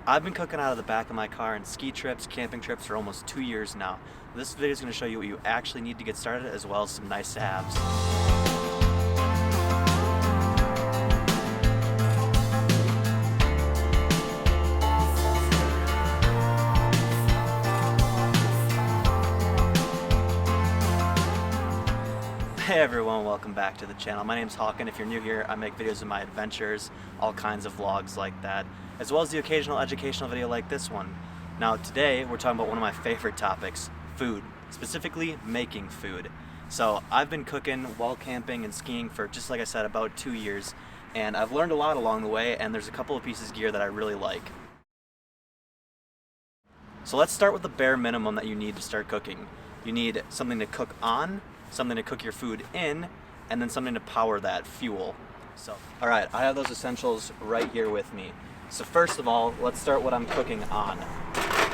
I've been cooking out of the back of my car on ski trips, camping trips for almost 2 years now. This video is going to show you what you actually need to get started, as well as some nice to haves. Hey everyone, welcome back to the channel. My name's Hawken. If you're new here, I make videos of my adventures, all kinds of vlogs like that, as well as the occasional educational video like this one. Now today, we're talking about one of my favorite topics, food, specifically making food. So I've been cooking while camping and skiing for, just like I said, about 2 years, and I've learned a lot along the way, and there's a couple of pieces of gear that I really like. So let's start with the bare minimum that you need to start cooking. You need something to cook on, something to cook your food in, and then something to power that fuel. So, alright, I have those essentials right here with me. So first of all, let's start what I'm cooking on.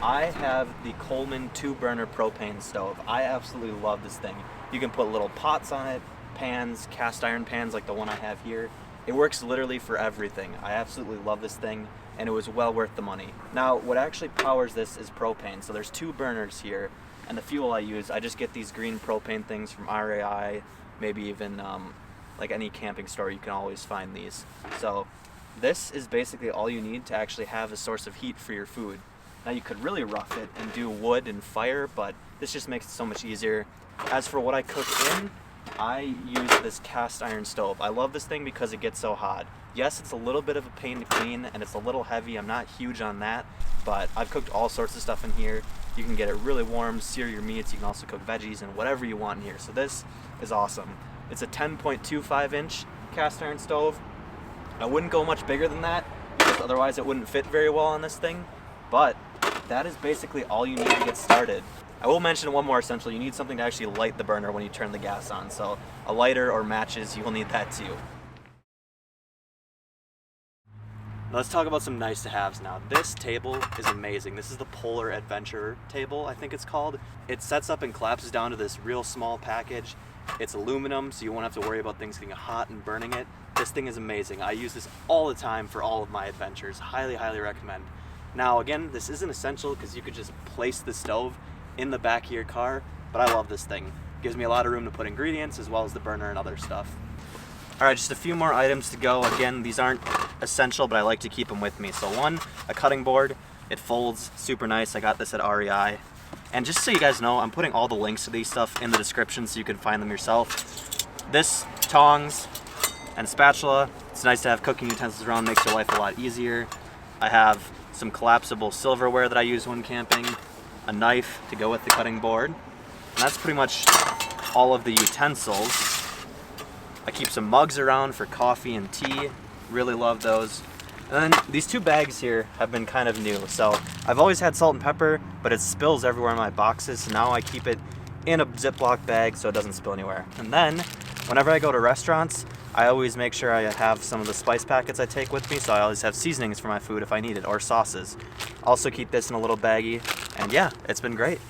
I have the Coleman 2-burner propane stove. I absolutely love this thing. You can put little pots on it, pans, cast iron pans like the one I have here. It works literally for everything. I absolutely love this thing, and it was well worth the money. Now, what actually powers this is propane. So there's 2 burners here. And the fuel I use, I just get these green propane things from RAI, maybe even like any camping store, you can always find these. So this is basically all you need to actually have a source of heat for your food. Now you could really rough it and do wood and fire, but this just makes it so much easier. As for what I cook in, I use this cast iron stove. I love this thing because it gets so hot. Yes, it's a little bit of a pain to clean and it's a little heavy. I'm not huge on that, but I've cooked all sorts of stuff in here. You can get it really warm, sear your meats. You can also cook veggies and whatever you want in here. So this is awesome. It's a 10.25 inch cast iron stove. I wouldn't go much bigger than that because otherwise it wouldn't fit very well on this thing. But that is basically all you need to get started. I will mention one more essential. You need something to actually light the burner when you turn the gas on. So a lighter or matches, you will need that too. Let's talk about some nice to haves now. This table is amazing. This is the Polar Adventure table, I think it's called. It sets up and collapses down to this real small package. It's aluminum, so you won't have to worry about things getting hot and burning it. This thing is amazing. I use this all the time for all of my adventures. Highly, highly recommend. Now again, this isn't essential because you could just place the stove in the back of your car, but I love this thing. It gives me a lot of room to put ingredients as well as the burner and other stuff. Alright, just a few more items to go. Again, these aren't essential, but I like to keep them with me. So one, a cutting board. It folds super nice. I got this at REI. And just so you guys know, I'm putting all the links to these stuff in the description so you can find them yourself. This, tongs and spatula. It's nice to have cooking utensils around, makes your life a lot easier. I have some collapsible silverware that I use when camping. A knife to go with the cutting board. And that's pretty much all of the utensils. I keep some mugs around for coffee and tea. Really love those. And then these 2 bags here have been kind of new. So I've always had salt and pepper, but it spills everywhere in my boxes. So now I keep it in a Ziploc bag so it doesn't spill anywhere. And then whenever I go to restaurants, I always make sure I have some of the spice packets I take with me. So I always have seasonings for my food if I need it, or sauces. Also keep this in a little baggie. And yeah, it's been great.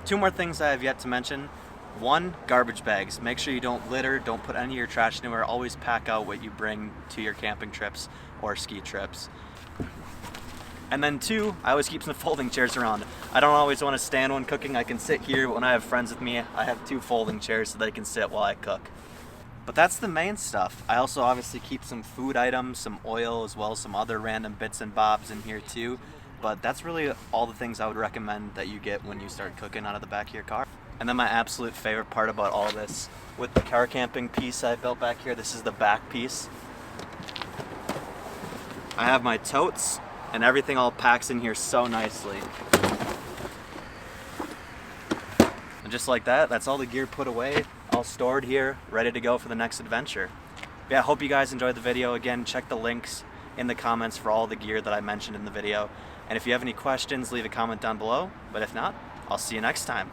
2 more things I have yet to mention. 1, garbage bags. Make sure you don't litter, don't put any of your trash anywhere. Always pack out what you bring to your camping trips or ski trips. And then 2, I always keep some folding chairs around. I don't always want to stand when cooking. I can sit here. When I have friends with me, I have 2 folding chairs so they can sit while I cook. But that's the main stuff. I also obviously keep some food items, some oil, as well as some other random bits and bobs in here too. But that's really all the things I would recommend that you get when you start cooking out of the back of your car. And then my absolute favorite part about all this, with the car camping piece I built back here, this is the back piece. I have my totes, and everything all packs in here so nicely. And just like that, that's all the gear put away, all stored here, ready to go for the next adventure. Yeah, I hope you guys enjoyed the video. Again, check the links in the comments for all the gear that I mentioned in the video. And if you have any questions, leave a comment down below. But if not, I'll see you next time.